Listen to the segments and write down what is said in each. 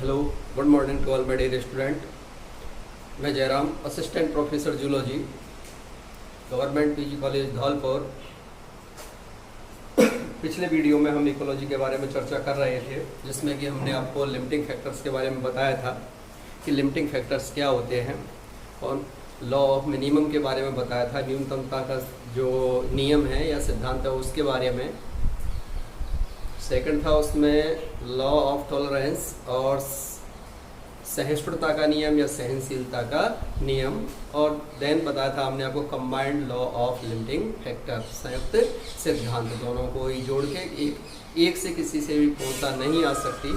Hello, good morning to all my dear student. मैं Jairam, assistant professor zoology, government PG college Dholpur. पिछले video में हम ecology के बारे में चर्चा कर रहे थे, जिसमें कि हमने आपको लिमिटिंग फैक्टर्स के बारे में बताया था कि लिमिटिंग फैक्टर्स क्या होते हैं, और लॉ ऑफ मिनिमम के बारे में बताया था, न्यूनतमता का जो नियम है या सिद्धांत है उसके बारे में। सेकंड था उसमें लॉ ऑफ टॉलरेंस और सहिष्णुता का नियम या सहनशीलता का नियम, और देन बताया था हमने आपको combined law of limiting factor, संयुक्त सिद्धांत। दोनों को ही जोड़ के एक से किसी से भी पूर्णता नहीं आ सकती।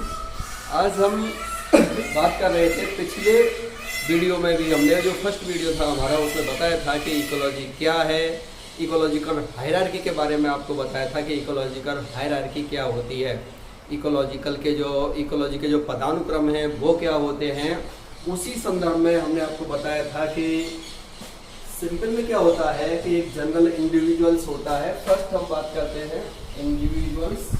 आज हम बात कर रहे थे, पिछले वीडियो में भी हमने जो फर्स्ट वीडियो था हमारा उसमें बताया था कि इकोलॉजी क्या है, इकोलॉजिकल हायरार्की के बारे में आपको बताया था कि इकोलॉजिकल हायरार्की क्या होती है, इकोलॉजी के जो पदानुक्रम हैं वो क्या होते हैं। उसी संदर्भ में हमने आपको बताया था कि सिंपल में क्या होता है कि एक जनरल इंडिविजुअल्स होता है। फर्स्ट हम बात करते हैं इंडिविजुअल्स।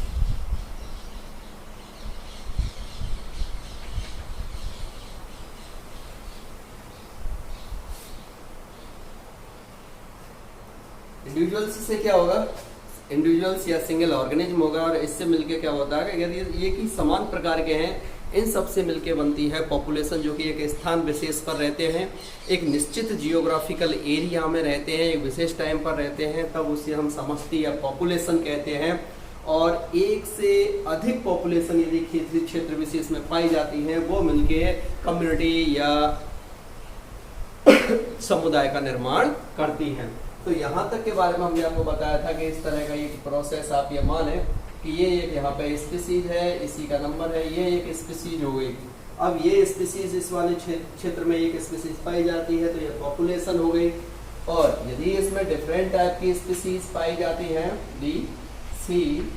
इंडिविजुअल्स से क्या होगा, इंडिविजुअल्स या सिंगल ऑर्गेनिज्म होगा, और इससे मिलके क्या होता है कि यदि ये कि समान प्रकार के हैं, इन सब से मिलके बनती है पॉपुलेशन, जो कि एक स्थान विशेष पर रहते हैं, एक निश्चित जियोग्राफिकल एरिया में रहते हैं, एक विशेष टाइम पर रहते हैं, तब उसे हम समष्टि या पॉपुलेशन कहते हैं। और एक से अधिक पॉपुलेशन यदि क्षेत्र विशेष में पाई जाती है, वो मिलके कम्युनिटी या समुदाय का निर्माण करती हैं। तो यहाँ तक के बारे में हमने आपको बताया था कि इस तरह का एक प्रोसेस, आप ये माने कि ये एक यहाँ पे स्पीसीज है, इसी का नंबर है, ये एक स्पीसीज हो गई। अब ये स्पीसीज इस वाले क्षेत्र में एक स्पीसीज पाई जाती है, तो ये पॉपुलेशन हो गई। और यदि इसमें डिफरेंट टाइप की स्पीसीज पाई जाती हैं, बी सी,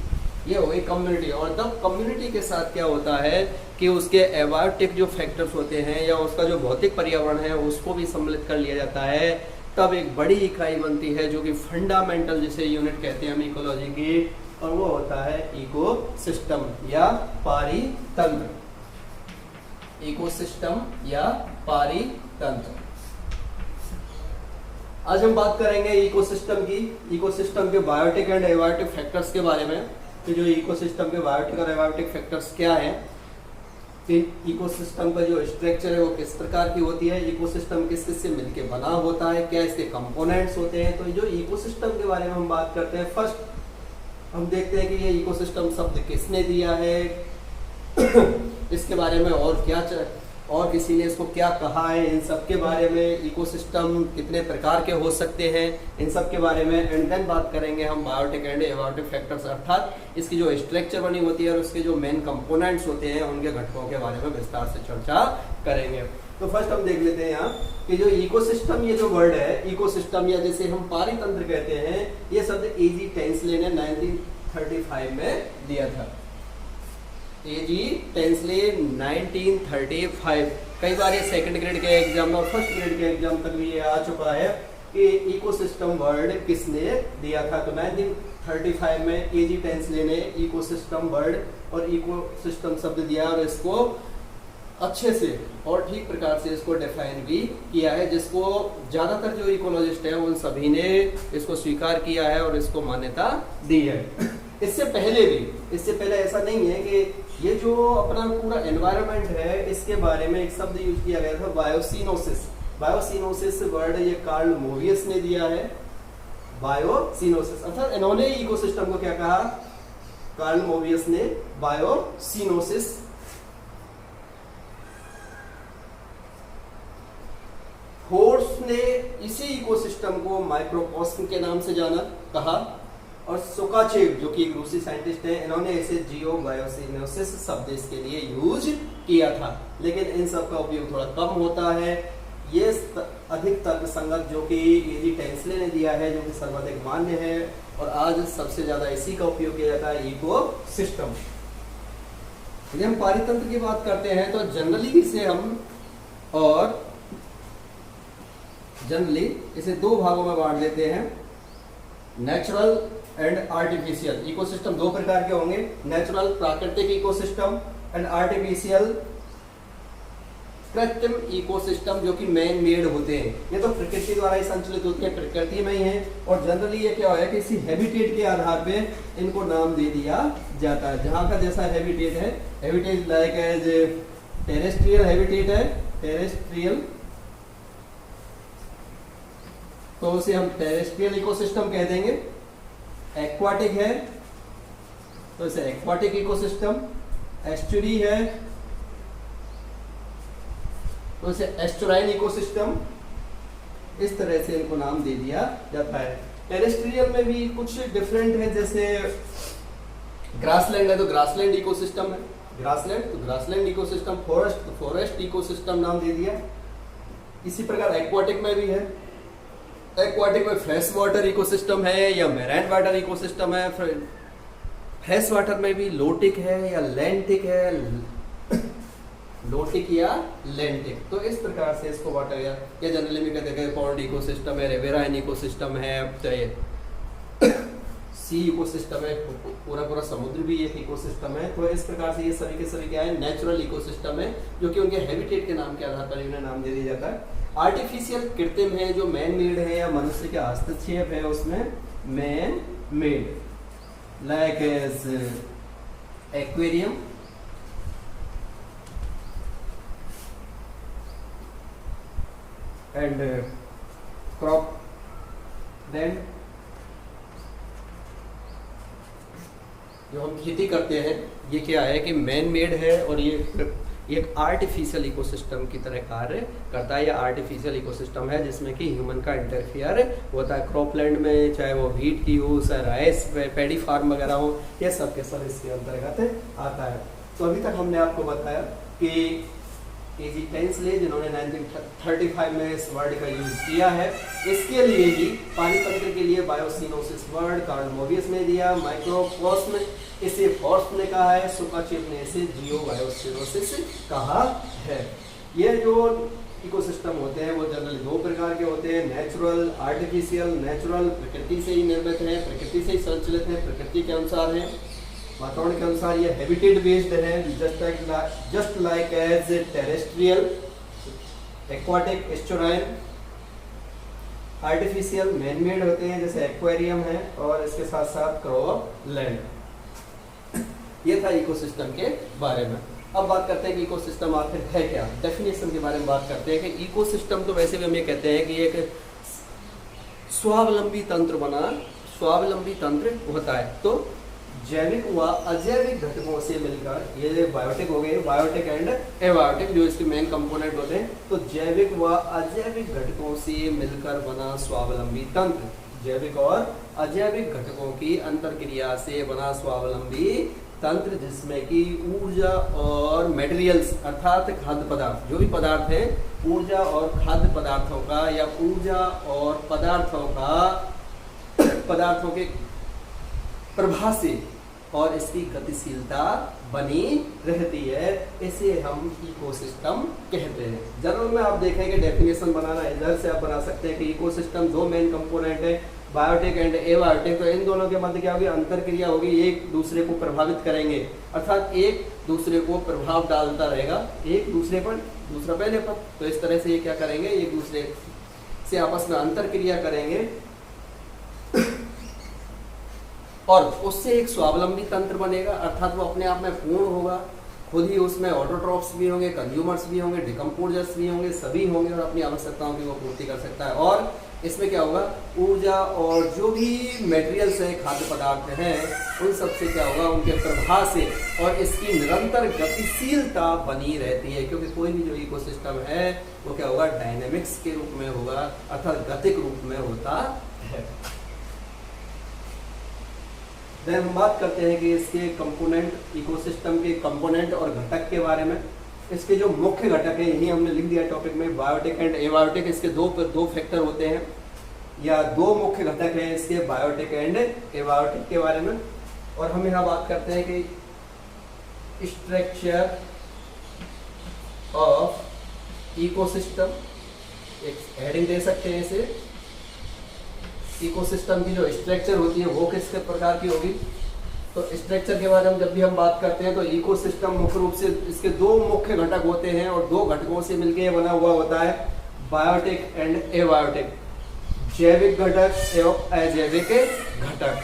ये हो गई कम्युनिटी। और तब कम्युनिटी के साथ क्या होता है कि उसके एबायोटिक जो फैक्टर्स होते हैं या उसका जो भौतिक पर्यावरण है उसको भी सम्मिलित कर लिया जाता है। तब एक बड़ी इकाई बनती है जो कि फंडामेंटल, जिसे यूनिट कहते हैं हम इकोलॉजी की, और वो होता है इकोसिस्टम या पारितंत्र। इकोसिस्टम या पारितंत्र। आज हम बात करेंगे इकोसिस्टम की, इकोसिस्टम के बायोटिक एंड एबायोटिक फैक्टर्स के बारे में। तो जो इकोसिस्टम के बायोटिक और एबायोटिक फैक्टर्स क्या हैं, इकोसिस्टम का जो स्ट्रक्चर है वो किस प्रकार की होती है, इकोसिस्टम किस किस से मिलकर बना होता है, क्या इसके कंपोनेंट्स होते हैं। तो जो इकोसिस्टम के बारे में हम बात करते हैं, फर्स्ट हम देखते हैं कि ये इकोसिस्टम शब्द किसने दिया है, इसके बारे में और क्या और किसी ने इसको क्या कहा है, इन सब के बारे में, इकोसिस्टम कितने प्रकार के हो सकते हैं, इन सब के बारे में। एंड देन बात करेंगे हम बायोटिक एंड एबायोटिक फैक्टर्स, अर्थात इसकी जो स्ट्रक्चर बनी होती है और उसके जो मेन कंपोनेंट्स होते हैं उनके घटकों के बारे में विस्तार से चर्चा करेंगे। तो फर्स्ट हम देख लेते हैं यहाँ कि जो इकोसिस्टम, ये जो वर्ड है इकोसिस्टम, या जिसे हम पारितंत्र कहते हैं, ये शब्द एजी टेंसले ने 1935 में दिया था। एजी टेंसले 1935। कई बार ये सेकंड ग्रेड के एग्जाम और फर्स्ट ग्रेड के एग्जाम तक भी ये आ चुका है कि इकोसिस्टम वर्ड किसने दिया था। तो 1935 में एजी टेंसले ने इकोसिस्टम वर्ड और इकोसिस्टम शब्द दिया, और इसको अच्छे से और ठीक प्रकार से इसको डिफाइन भी किया है, जिसको ज्यादातर जो इकोलॉजिस्ट हैं उन सभी ने इसको स्वीकार किया है और इसको मान्यता दी है। इससे पहले ऐसा नहीं है कि ये जो अपना पूरा एनवायरनमेंट है इसके बारे में एक शब्द यूज किया गया था, बायोसिनोसिस। बायोसिनोसिस वर्ड ये कार्ल मोवियस ने दिया है, बायोसिनोसिस। अर्थात इन्होंने इकोसिस्टम को क्या कहा, कार्ल मोवियस ने बायोसिनोसिस। होर्स ने इसी इकोसिस्टम को माइक्रोकॉस्म के नाम से कहा, और सोकाचेव जो कि एक रूसी साइंटिस्ट है, इन्होंने इसे जियोबायोसिनोसिस शब्द इसके लिए यूज किया था। लेकिन इन सब का उपयोग थोड़ा कम होता है। ये अधिक तर्कसंगत जो कि एजी टेंसले ने दिया है, जो कि सर्वाधिक मान्य है, और आज सबसे ज्यादा इसी का उपयोग किया जाता है, इकोसिस्टम। यदि हम पारितंत्र की बात करते हैं तो जनरली इसे दो भागों में बांट देते हैं, नेचुरल एंड आर्टिफिशियल। इकोसिस्टम दो प्रकार के होंगे, नेचुरल प्राकृतिक इकोसिस्टम एंड आर्टिफिशियल कृत्रिम इकोसिस्टम जो कि मैन मेड होते हैं, ये तो प्रकृति द्वारा ही संचालित होते हैं, प्रकृति में ही है। और जनरली ये क्या है कि इसी हैबिटेट के आधार पे इनको नाम दे दिया जाता है। जहाँ का जैसा हैबिटेट है, habitat like as terrestrial habitat है, टेरेस्ट्रियल, तो उसे हम टेरेस्ट्रियल इकोसिस्टम कह देंगे। एक्वाटिक है तो इसे एक्वाटिक इकोसिस्टम, एस्चुरी है तो इसे एस्चुराइन इकोसिस्टम, इस तरह से इनको नाम दे दिया जाता है। टेरेस्ट्रियल में भी कुछ डिफरेंट है, जैसे ग्रासलैंड है तो ग्रासलैंड इकोसिस्टम है, ग्रासलैंड तो ग्रासलैंड इकोसिस्टम, फॉरेस्ट तो फॉरेस्ट इकोसिस्टम नाम दे दिया। इसी प्रकार एक्वाटिक में भी है, एक्वाटिक में फ्रेश वाटर इकोसिस्टम है या मैराइन वाटर इकोसिस्टम है। फ्रेश वाटर में भी लोटिक है या लैंटिक है, लोटिक या लैंटिक, तो इस प्रकार से इसको वाटर या जनरली में कहते हैं पॉन्ड इकोसिस्टम है, रिवेराइन इकोसिस्टम है, चाहे सी इकोसिस्टम है, पूरा पूरा समुद्र भी एक इकोसिस्टम है। तो इस प्रकार से ये सभी के सभी क्या है, नेचुरल इकोसिस्टम है, जो कि उनके हैबिटेट के नाम के आधार पर इन्हें नाम दे दिया जाता है। आर्टिफिशियल कृत्रिम है, जो मैन मेड है या मनुष्य के हस्तक्षेप है उसमें man made, like as aquarium, and crop land, जो हम खेती करते हैं ये क्या है कि मैन मेड है और ये एक आर्टिफिशियल इकोसिस्टम की तरह कार्य करता है। या आर्टिफिशियल इकोसिस्टम है जिसमें कि ह्यूमन का इंटरफियर होता है। क्रॉपलैंड में चाहे वो व्हीट की हो, चाहे राइस, पैडी फार्म वगैरह हो, ये सब के सब इसके अंतर्गत आता है। तो अभी तक हमने आपको बताया कि एजी टेंसले जिन्होंने 1935 में इस वर्ड का यूज किया है, इसके लिए ही पानी तंत्र के लिए बायोसिनोसिस वर्ड कार्ल मोबियस ने दिया, माइक्रोकॉस्म इसे फॉर्स्ट ने कहा है, सुकाचिव ने इसे जियोबायोसिनोसिस कहा है। ये जो इकोसिस्टम होते हैं वो जनरली दो प्रकार के होते हैं, नेचुरल, आर्टिफिशियल। नेचुरल प्रकृति से ही निर्मित है, प्रकृति से ही संचालित है, प्रकृति के अनुसार है, वातावरण के अनुसार ये हैबिटेट बेस्ड है, just like as terrestrial, aquatic, estuarine. Artificial man made होते हैं जैसे एक्वेरियम है, और इसके साथ साथ क्रॉप लैंड। ये था इकोसिस्टम के बारे में। अब बात करते हैं कि इकोसिस्टम आखिर है क्या, डेफिनेशन के बारे में बात करते हैं कि इकोसिस्टम तो वैसे भी हम ये कहते हैं कि एक स्वावलंबी तंत्र बना, स्वावलंबी तंत्र होता है। तो जैविक व अजैविक घटकों से मिलकर, ये बायोटिक हो गए, बायोटिक एंड एबायोटिक जो इसके मेन कंपोनेंट होते हैं, तो जैविक व अजैविक घटकों से मिलकर बना स्वावलंबी तंत्र, जैविक और अजैविक घटकों की अंतरक्रिया से बना स्वावलंबी तंत्र, जिसमें कि ऊर्जा और मटेरियल्स अर्थात खाद्य पदार्थ, जो भी पदार्थ है, ऊर्जा और खाद्य पदार्थों का या ऊर्जा और पदार्थों के प्रभाव से और इसकी गतिशीलता बनी रहती है, इसे हम इकोसिस्टम कहते हैं। जनरल में आप देखेंगे डेफिनेशन बनाना इधर से आप बना सकते हैं कि इकोसिस्टम दो मेन कंपोनेंट है, बायोटिक एंड एबायोटिक। तो इन दोनों के मध्य क्या होगी, अंतरक्रिया होगी, एक दूसरे को प्रभावित करेंगे, अर्थात एक दूसरे को प्रभाव डालता रहेगा, एक दूसरे पर, दूसरा पहले पर। तो इस तरह से ये क्या करेंगे, एक दूसरे से आपस में अंतरक्रिया करेंगे और उससे एक स्वावलंबी तंत्र बनेगा, अर्थात वो अपने आप में पूर्ण होगा, खुद ही उसमें ऑटोट्रॉफ्स भी होंगे, कंज्यूमर्स भी होंगे, डिकम्पोजर्स भी होंगे, सभी होंगे और अपनी आवश्यकताओं की वो पूर्ति कर सकता है। और इसमें क्या होगा, ऊर्जा और जो भी मटेरियल्स है, खाद्य पदार्थ हैं, उन सब से क्या होगा, उनके प्रभाव से और इसकी निरंतर गतिशीलता बनी रहती है, क्योंकि कोई भी जो इकोसिस्टम है वो क्या होगा, डायनेमिक्स के रूप में होगा, अर्थात गतिक रूप में होता है। देन हम बात करते हैं कि इसके कंपोनेंट, इकोसिस्टम के कंपोनेंट और घटक के बारे में। इसके जो मुख्य घटक है, यही हमने लिख दिया टॉपिक में, बायोटिक एंड एबायोटिक। इसके दो फैक्टर होते हैं या दो मुख्य घटक हैं इसके, बायोटिक एंड एबायोटिक के बारे में। और हम यहाँ बात करते हैं कि स्ट्रक्चर ऑफ इकोसिस्टम, एक हेडिंग दे सकते हैं इसे। इकोसिस्टम की जो स्ट्रक्चर होती है वो किस प्रकार की होगी, तो स्ट्रक्चर के बारे में जब भी हम बात करते हैं तो इकोसिस्टम मुख्य रूप से इसके दो मुख्य घटक होते हैं और दो घटकों से मिलकर बना हुआ होता है, बायोटिक एंड एबायोटिक, जैविक घटक एवं अजैविक घटक।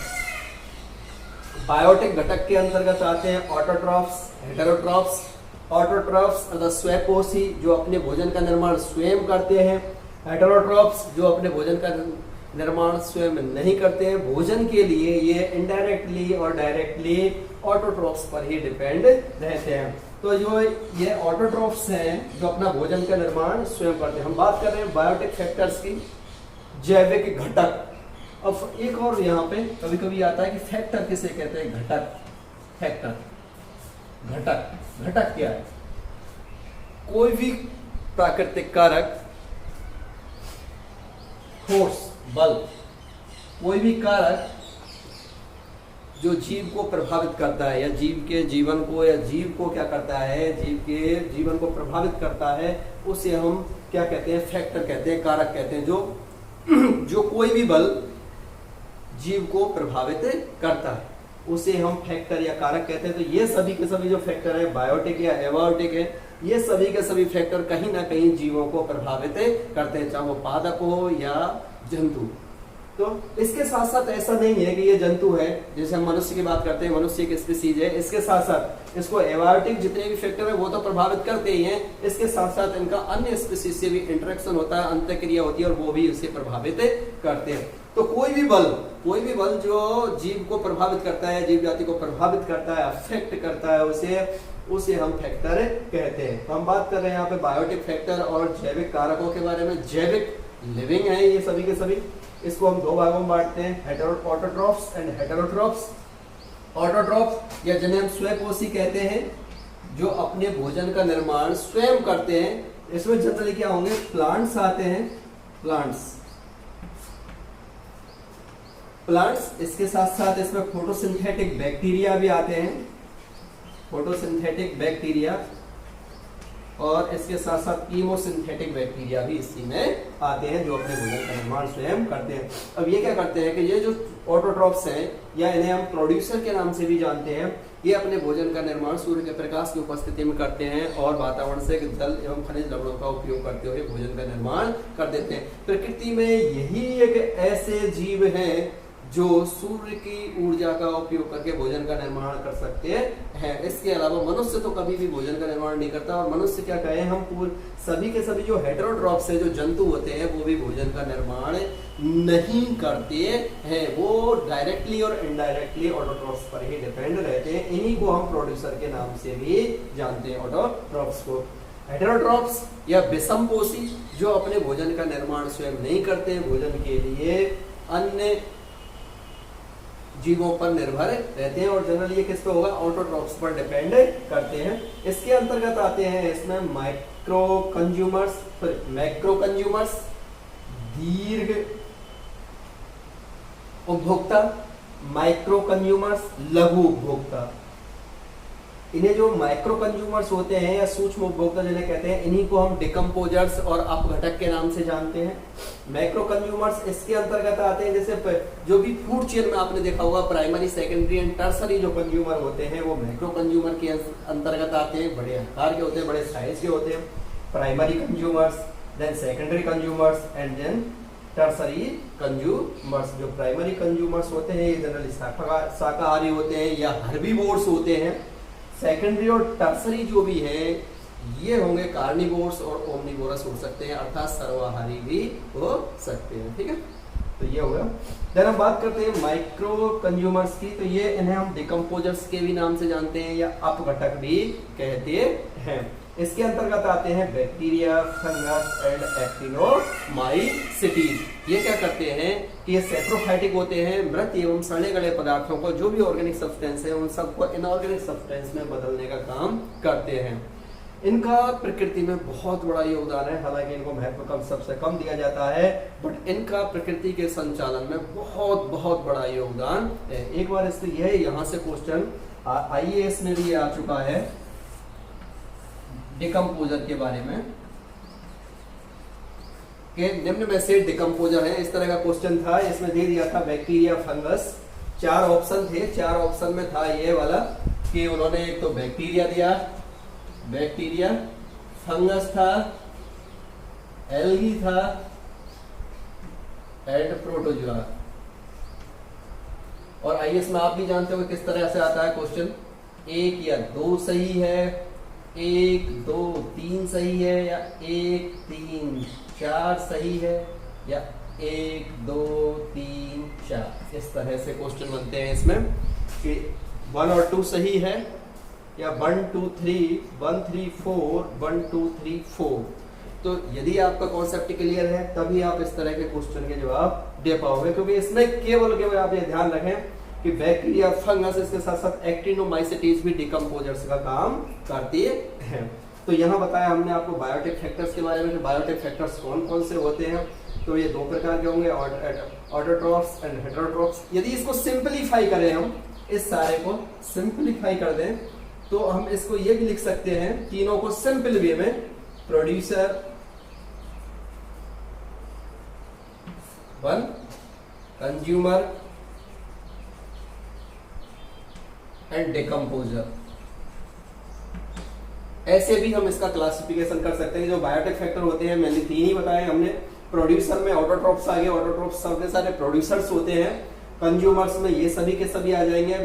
बायोटिक घटक के अंतर्गत आते हैं ऑटोट्रॉफ्स, हेटेरोट्रॉफ्स। ऑटोट्रॉफ्स अर्थात स्वयंपोषी जो अपने भोजन का निर्माण स्वयं करते हैं, हेटेरोट्रॉफ्स जो अपने भोजन का निर्माण स्वयं नहीं करते हैं, भोजन के लिए ये इनडायरेक्टली और डायरेक्टली ऑटोट्रॉफ्स पर ही डिपेंड रहते हैं। तो जो ये ऑटोट्रॉफ्स हैं जो अपना भोजन का निर्माण स्वयं करते हैं। हम बात कर रहे हैं बायोटिक फैक्टर्स की, जैविक घटक। अब एक और यहाँ पे कभी कभी आता है कि फैक्टर किसे कहते हैं, घटक। फैक्टर, घटक, घटक क्या है? कोई भी प्राकृतिक कारक, फोर्स, बल, कोई भी कारक जो जीव को प्रभावित करता है या जीव के जीवन को या जीव को क्या करता है, जीव के जीवन को प्रभावित करता है, उसे हम क्या कहते हैं, फैक्टर कहते हैं, कारक कहते हैं। जो कोई भी बल जीव को प्रभावित करता है उसे हम फैक्टर या कारक कहते हैं। तो ये सभी के सभी जो फैक्टर है, बायोटिक या एबायोटिक है, ये सभी के सभी फैक्टर कहीं ना कहीं जीवों को प्रभावित करते हैं, चाहे वो पादप हो या जंतु। तो इसके साथ साथ ऐसा नहीं है कि ये जंतु है, जैसे हम मनुष्य की बात करते हैं, मनुष्य एक स्पीसीज है, इसके साथ साथ इसको एबायोटिक जितने भी फैक्टर है वो तो प्रभावित करते ही हैं, इसके साथ साथ इनका अन्य स्पीसीज से भी इंटरेक्शन होता है, अंतःक्रिया होती है और वो भी इसे प्रभावित करते हैं। तो कोई भी बल जो जीव को प्रभावित करता है, जीव जाति को प्रभावित करता है, अफेक्ट करता है, उसे हम फैक्टर कहते हैं। तो हम बात कर रहे हैं यहाँ पे बायोटिक फैक्टर और जैविक कारकों के बारे में। जैविक लिविंग है ये सभी के सभी। इसको हम दो भागों में बांटते हैं, ऑटोट्रॉफ्स एंड हेटेरोट्रॉफ्स। ऑटोट्रॉफ या जिन्हें हम स्वयंपोषी कहते हैं, जो अपने भोजन का निर्माण स्वयं करते हैं, इसमें जनरली क्या होंगे, प्लांट्स आते हैं, प्लांट्स। इसके साथ साथ इसमें फोटोसिंथेटिक बैक्टीरिया भी आते हैं, फोटोसिंथेटिक बैक्टीरिया, और इसके साथ साथ कीमोसिंथेटिक बैक्टीरिया भी इसी में आते हैं जो अपने भोजन का निर्माण स्वयं करते हैं। अब ये क्या करते हैं कि ये जो ऑटोट्रॉफ्स हैं या इन्हें हम प्रोड्यूसर के नाम से भी जानते हैं, ये अपने भोजन का निर्माण सूर्य के प्रकाश की उपस्थिति में करते हैं और वातावरण से जल एवं खनिज लवणों का उपयोग करते हुए भोजन का निर्माण कर देते हैं। प्रकृति में यही एक ऐसे जीव हैं जो सूर्य की ऊर्जा का उपयोग करके भोजन का निर्माण कर सकते हैं। इसके अलावा मनुष्य तो कभी भी भोजन का निर्माण नहीं करता, और मनुष्य क्या कहें, हम सभी के सभी जो हेटेरोट्रॉफ्स है, जो जंतु होते हैं, वो भी भोजन का निर्माण नहीं करते हैं। वो डायरेक्टली और इनडायरेक्टली ऑटोट्रॉफ्स पर ही डिपेंड रहते हैं। इन्हीं को हम प्रोड्यूसर के नाम से भी जानते हैं, ऑटोट्रॉफ्स को। हेटेरोट्रॉफ्स या विषमपोषी जो अपने भोजन का निर्माण स्वयं नहीं करते हैं, भोजन के लिए अन्य जीवों पर निर्भर रहते हैं, और जनरली ये किस पे होगा, ऑटोट्रॉफ्स पर डिपेंड करते हैं। इसके अंतर्गत आते हैं इसमें मैक्रो कंज्यूमर्स, दीर्घ उपभोक्ता, माइक्रो कंज्यूमर्स, लघु उपभोक्ता। इन्हें जो माइक्रो कंज्यूमर्स होते हैं या सूक्ष्म उपभोक्ता जिन्हें कहते हैं, इन्हीं को हम डिकम्पोजर्स और अपघटक के नाम से जानते हैं। मैक्रो कंज्यूमर्स इसके अंतर्गत आते हैं, जैसे जो भी फूड चेन में आपने देखा होगा, प्राइमरी, सेकेंडरी एंड टर्सरी जो कंज्यूमर होते हैं वो मैक्रो कंज्यूमर के अंतर्गत आते हैं। बड़े आकार के होते हैं, बड़े साइज के होते हैं। Primary consumers, then secondary consumers and then tertiary consumers. जो प्राइमरी कंज्यूमर्स होते हैं ये जनरली शाकाहारी होते हैं या हर्बीवोर्स होते हैं। सेकेंडरी और टर्सरी जो भी है ये होंगे कार्निवोर्स और ओमनिवोरस हो सकते हैं, अर्थात सर्वाहारी भी हो सकते हैं। ठीक है, तो ये होगा। देन हम बात करते हैं माइक्रो कंज्यूमर्स की, तो ये इन्हें हम डिकम्पोजर्स के भी नाम से जानते हैं या अपघटक भी कहते हैं। इसके अंतर्गत आते हैं बैक्टीरिया, फंगस एंड एक्टिनोमाइसीटीज। ये क्या करते हैं कि ये सैप्रोफाइटिक होते हैं, मृत एवं सड़े गले पदार्थों को, जो भी ऑर्गेनिक सब्सटेंस है उन सबको इनऑर्गेनिक सब्सटेंस में बदलने का काम करते हैं। इनका प्रकृति में बहुत बड़ा योगदान है, हालांकि इनको महत्व सबसे कम दिया जाता है, बट इनका प्रकृति के संचालन में बहुत बहुत बड़ा योगदान है। एक बार इससे यह यहाँ से क्वेश्चन IAS में भी आ चुका है डिकम्पोजर के बारे में, कि निम्न में से डिकम्पोजर है, इस तरह का क्वेश्चन था। इसमें दे दिया था बैक्टीरिया, फंगस, 4 ऑप्शन थे, 4 ऑप्शन में था ये वाला कि उन्होंने एक तो बैक्टीरिया दिया, बैक्टीरिया, फंगस था, एल्गी था एंड प्रोटोजुआ। और आईएएस में आप भी जानते हो किस तरह से आता है क्वेश्चन, 1 या 2 सही है, 1 2 3 सही है, या 1 3 4 सही है, या 1 2 3 4। इस तरह से क्वेश्चन बनते हैं इसमें कि 1 और 2 सही है, या 1 2 3 1 3 4 1 2 3 4। तो यदि आपका कॉन्सेप्ट क्लियर है तभी आप इस तरह के क्वेश्चन के जवाब दे पाओगे, क्योंकि इसमें केवल आप ये ध्यान रखें कि बैक्टीरिया, फंगस, इसके साथ साथ एक्टिनोमाइसीटीज भी डिकम्पोजर्स का काम करती हैं। तो यहाँ बताया हमने आपको बायोटिक फैक्टर्स के बारे में, बायोटिक फैक्टर्स कौन कौन से होते हैं। तो ये 2 प्रकार के होंगे, ऑटोट्रॉफ्स एंड हेटेरोट्रॉफ्स। यदि इसको सिंपलीफाई करें, हम इस सारे को सिंपलीफाई कर दें तो हम इसको ये भी लिख सकते हैं तीनों को सिंपल वे में, प्रोड्यूसर 1, कंज्यूमर एंड डिकम्पोजर। ऐसे भी हम इसका क्लासिफिकेशन कर सकते हैं। जो बायोटिक फैक्टर होते हैं मैंने 3 ही बताए हमने। प्रोड्यूसर में ऑटोट्रॉफ्स आ गए, ऑटोट्रॉफ्स सबके सारे प्रोड्यूसर्स होते हैं। कंज्यूमर्स में ये सभी के सभी आ जाएंगे,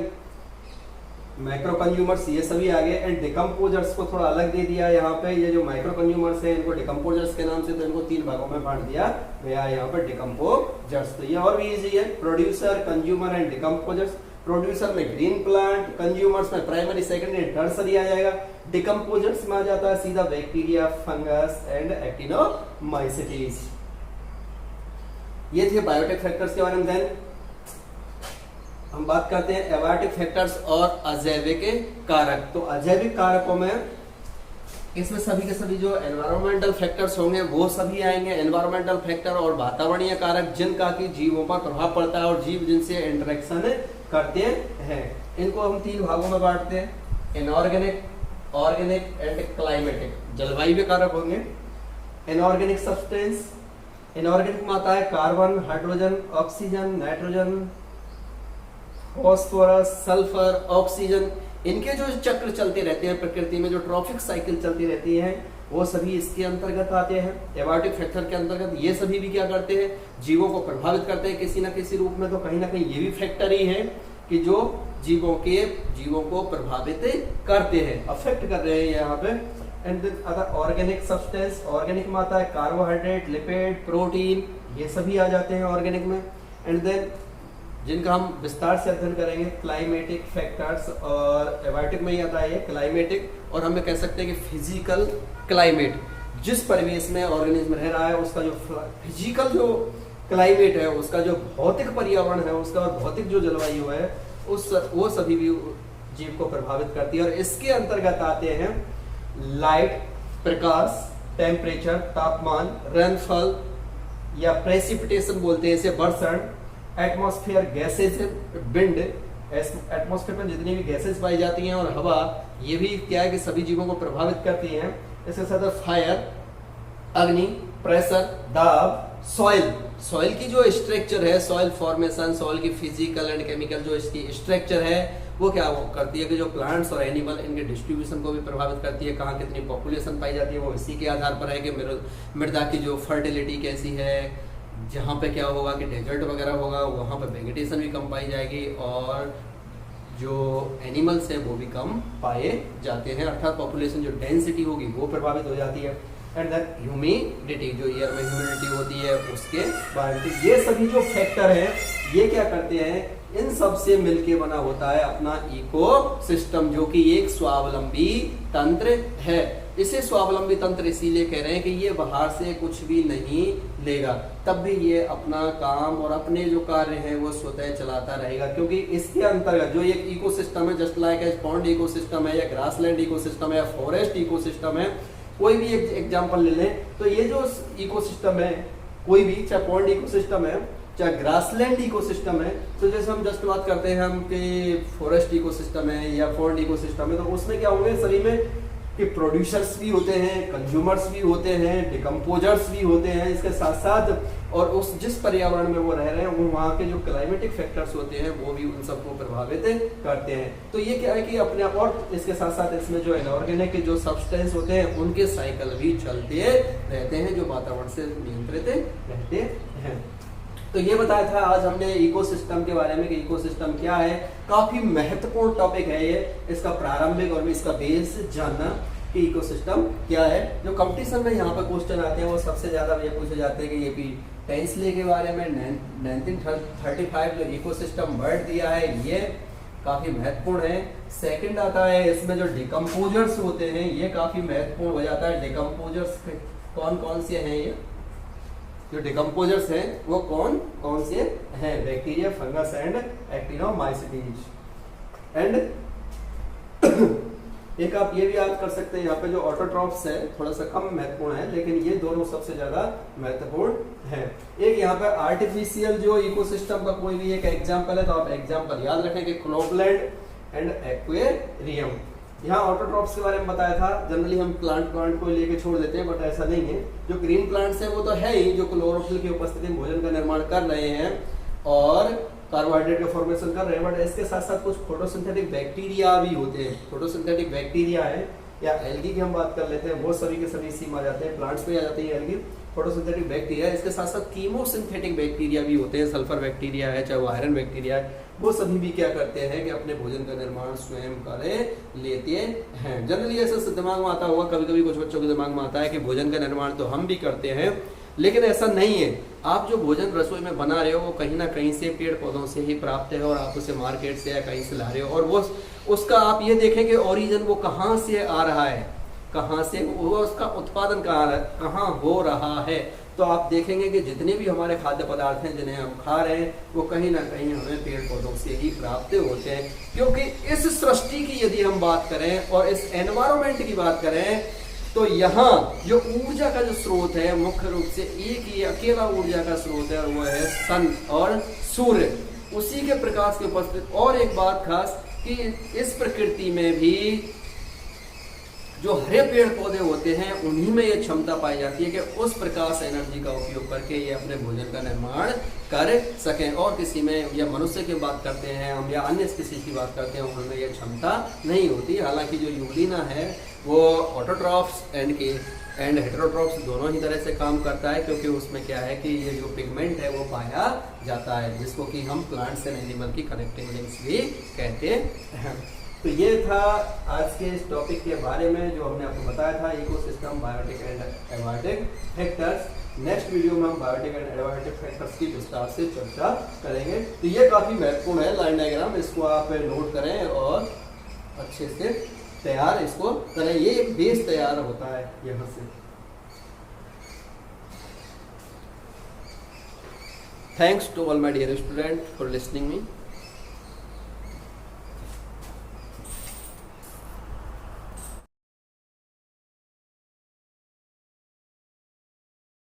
माइक्रो कंज्यूमर्स ये सभी आ गए। एंड डिकम्पोजर्स को थोड़ा अलग दे दिया यहाँ पे, ये जो माइक्रो कंज्यूमर्स हैं इनको डिकम्पोजर्स के नाम से, तो इनको 3 भागों में बांट दिया गया यहाँ पर डिकम्पोजर्स। तो ये और भी इजी है, producer, consumer and decomposers. Producer में ग्रीन प्लांट, कंज्यूमर्स में प्राइमरी, सेकेंडरी, टर्सरी आ जाएगा। डिकम्पोजर्स में आ जाता है सीधा बैक्टीरिया, फंगस एंड एक्टिनोमाइसीटीज। ये थे बायोटिक फैक्टर्स के बारे में। देन हम बात करते हैं एबायोटिक फैक्टर्स और अजैविक कारक। तो अजैविक कारकों में इसमें सभी के सभी जो एनवायरमेंटल फैक्टर्स होंगे वो सभी आएंगे। एनवायरमेंटल फैक्टर और वातावरणीय कारक जिनका कि जीवों पर प्रभाव पड़ता है और जीव जिनसे इंटरेक्शन करते हैं। इनको हम 3 भागों में बांटते हैं, इनऑर्गेनिक, ऑर्गेनिक एंड क्लाइमेटिक। जलवायु कारक होंगे इनऑर्गेनिक सब्सटेंस। इनऑर्गेनिक में आता है carbon, hydrogen, oxygen, nitrogen, phosphorus, sulphur, oxygen. इनके जो चक्र चलते रहते हैं प्रकृति में, जो ट्रॉफिक साइकिल चलती रहती है, वो सभी इसके अंतर्गत आते हैं, एबायोटिक फैक्टर के अंतर्गत। ये सभी भी क्या करते हैं, जीवों को प्रभावित करते हैं किसी न किसी रूप में। तो कहीं ना कहीं ये भी फैक्टर ही है कि जो जीवों को प्रभावित करते हैं, अफेक्ट कर रहे हैं यहाँ पे। And then other organic substance. Organic में आता है कार्बोहाइड्रेट, लिपिड, प्रोटीन, ये सभी आ जाते हैं ऑर्गेनिक में। एंड देन जिनका हम विस्तार से अध्ययन करेंगे क्लाइमेटिक फैक्टर्स, और एबायोटिक में ही आता है क्लाइमेटिक, और हमें कह सकते हैं कि फिजिकल क्लाइमेट। जिस परिवेश में ऑर्गेनिज्म रह रहा है उसका जो फिजिकल जो क्लाइमेट है, उसका जो भौतिक पर्यावरण है, उसका भौतिक जो जलवायु है, वो सभी भी जीव को प्रभावित करती है। और इसके अंतर्गत आते हैं लाइट, प्रकाश, टेम्परेचर, तापमान, रेनफॉल या प्रेसिपिटेशन बोलते हैं इसे, बर्षण, एटमॉस्फेयर, गैसेज, विंड, एटमॉस्फेयर में जितनी भी गैसेज पाई जाती हैं, और हवा, ये भी क्या है कि सभी जीवों को प्रभावित करती हैं। इसके साथ फायर, अग्नि, प्रेशर, दाब, सॉइल की जो स्ट्रक्चर है, सॉइल फॉर्मेशन, सॉइल की फिजिकल एंड केमिकल जो इसकी स्ट्रक्चर है, वो क्या वो करती है कि जो प्लांट्स और एनिमल, इनके डिस्ट्रीब्यूशन को भी प्रभावित करती है। कहाँ कितनी पॉपुलेशन पाई जाती है वो इसी के आधार पर है कि मृदा की जो फर्टिलिटी कैसी है। जहाँ पे क्या होगा कि डेजर्ट वगैरह होगा, वहाँ पे वेजिटेशन भी कम पाई जाएगी, और जो एनिमल्स हैं वो भी कम पाए जाते हैं, अर्थात पॉपुलेशन जो डेंसिटी होगी वो प्रभावित हो जाती है। एंड देन ह्यूमिडिटी, जो एयर में ह्यूमिडिटी होती है उसके बारे में। ये सभी जो फैक्टर हैं ये क्या करते हैं, इन सब से मिलके बना होता है अपना इकोसिस्टम, जो कि एक स्वावलंबी तंत्र है। इसे स्वावलंबी तंत्र इसीलिए कह रहे हैं कि ये बाहर से कुछ भी नहीं लेगा, तब भी ये अपना काम और अपने जो कार्य हैं वो स्वतः चलाता रहेगा, क्योंकि इसके अंतर्गत जो एक इकोसिस्टम है, just like as pond ecosystem है, या ग्रासलैंड इकोसिस्टम है, या फॉरेस्ट इकोसिस्टम है, कोई भी एक एग्जाम्पल ले लें, तो ये जो इकोसिस्टम है, कोई भी, चाहे पॉन्ड इकोसिस्टम है, चाहे ग्रासलैंड इकोसिस्टम है, तो जैसे हम जस्ट बात करते हैं हम कि फॉरेस्ट इकोसिस्टम है या पॉन्ड इकोसिस्टम है, तो उसमें क्या होंगे, सभी में कि प्रोड्यूसर्स भी होते हैं, कंज्यूमर्स भी होते हैं, डिकम्पोजर्स भी होते हैं, इसके साथ साथ और उस जिस पर्यावरण में वो रह रहे हैं वो वहाँ के जो क्लाइमेटिक फैक्टर्स होते हैं वो भी उन सबको प्रभावित करते हैं। तो ये क्या है कि अपने आप, और इसके साथ साथ इसमें जो इनऑर्गेनिक जो सब्सटेंस होते हैं उनके साइकिल भी चलते रहते हैं जो वातावरण से नियंत्रित रहते हैं। तो ये बताया था आज हमने इकोसिस्टम के बारे में कि इकोसिस्टम क्या है। काफी महत्वपूर्ण टॉपिक है ये, इसका प्रारंभिक और इसका बेस जानना कि इकोसिस्टम क्या है। जो कंपटीशन में यहाँ पर क्वेश्चन आते हैं वो सबसे ज्यादा ये पूछे जाते हैं कि ये भी टेंसले के बारे में 1935 जो इकोसिस्टम वर्ड दिया है ये काफी महत्वपूर्ण है। सेकंड आता है इसमें जो डिकम्पोजर्स होते हैं ये काफी महत्वपूर्ण हो जाता है। डिकम्पोजर्स कौन कौन से हैं, ये जो डिकम्पोजर्स हैं वो कौन कौन से हैं, बैक्टीरिया, फंगस एंड एक्टिनोमाइसीटीज। एंड एक आप ये भी याद कर सकते हैं यहाँ पे जो ऑटोट्रॉफ्स है थोड़ा सा कम महत्वपूर्ण है लेकिन ये दोनों सबसे ज्यादा महत्वपूर्ण है। एक यहाँ पे आर्टिफिशियल जो इकोसिस्टम का कोई भी एक एग्जांपल है तो आप एग्जांपल याद रखें कि क्लोबलैंड एंड एक्वेरियम। यहाँ ऑटोट्रॉफ्स के बारे में बताया था, जनरली हम प्लांट को लेके छोड़ देते हैं बट ऐसा नहीं है। जो ग्रीन प्लांट्स है वो तो है ही जो क्लोरोफिल की उपस्थिति में भोजन का निर्माण कर रहे हैं और कार्बोहाइड्रेट का फॉर्मेशन कर रहे हैं, बट इसके साथ साथ कुछ फोटोसिंथेटिक बैक्टीरिया भी होते हैं। फोटोसिंथेटिक बैक्टीरिया है या एल्गी की हम बात कर लेते हैं, वो सभी के सभी इसी में आ जाते हैं, प्लांट्स में आ जाती है एल्गी, फोटोसिंथेटिक बैक्टीरिया। इसके साथ साथ कीमोसिंथेटिक बैक्टीरिया भी होते हैं, सल्फर बैक्टीरिया है चाहे वो आयरन बैक्टीरिया है, वो सभी भी क्या करते हैं कि अपने भोजन का निर्माण स्वयं कर लेते हैं। जनरली ऐसा दिमाग में आता होगा, कभी कभी कुछ बच्चों के दिमाग में आता है कि भोजन का निर्माण तो हम भी करते हैं, लेकिन ऐसा नहीं है। आप जो भोजन रसोई में बना रहे हो वो कहीं ना कहीं से पेड़ पौधों से ही प्राप्त है और आप उसे मार्केट से या कहीं से ला रहे हो, और वो उसका आप ये देखें कि ओरिजिन वो कहाँ से आ रहा है, कहाँ से वो उसका उत्पादन कहाँ हो रहा है। तो आप देखेंगे कि जितने भी हमारे खाद्य पदार्थ हैं जिन्हें हम खा रहे हैं वो कहीं ना कहीं हमें पेड़ पौधों से ही प्राप्त होते हैं। क्योंकि इस सृष्टि की यदि हम बात करें और इस एनवायरमेंट की बात करें तो यहाँ जो ऊर्जा का जो स्रोत है मुख्य रूप से एक ही अकेला ऊर्जा का स्रोत है और वो है सन और सूर्य, उसी के प्रकाश के उपस्थित। और एक बात खास कि इस प्रकृति में भी जो हरे पेड़ पौधे होते हैं उन्हीं में ये क्षमता पाई जाती है कि उस प्रकाश एनर्जी का उपयोग करके ये अपने भोजन का निर्माण कर सकें। और किसी में या मनुष्य की बात करते हैं हम या अन्य स्पीशीज की बात करते हैं उनमें ये क्षमता नहीं होती। हालांकि जो यूलिना है वो ऑटोट्रॉफ्स एंड हेटेरोट्रॉफ्स दोनों ही तरह से काम करता है, क्योंकि उसमें क्या है कि ये जो पिगमेंट है वो पाया जाता है जिसको कि हम प्लांट्स एंड एनिमल की कनेक्टिंग लिंक्स भी कहते हैं। तो ये था आज के इस टॉपिक के बारे में जो हमने आपको बताया था, ecosystem, biotic and abiotic factors. Next video में हम बायोटिक एंड एबायोटिक फैक्टर्स की विस्तार से चर्चा करेंगे। तो ये काफी महत्वपूर्ण है लाइन डायग्राम, इसको आप नोट करें और अच्छे से तैयार इसको करें, ये एक बेस तैयार होता है यहाँ से। Thanks to all my dear student for listening me.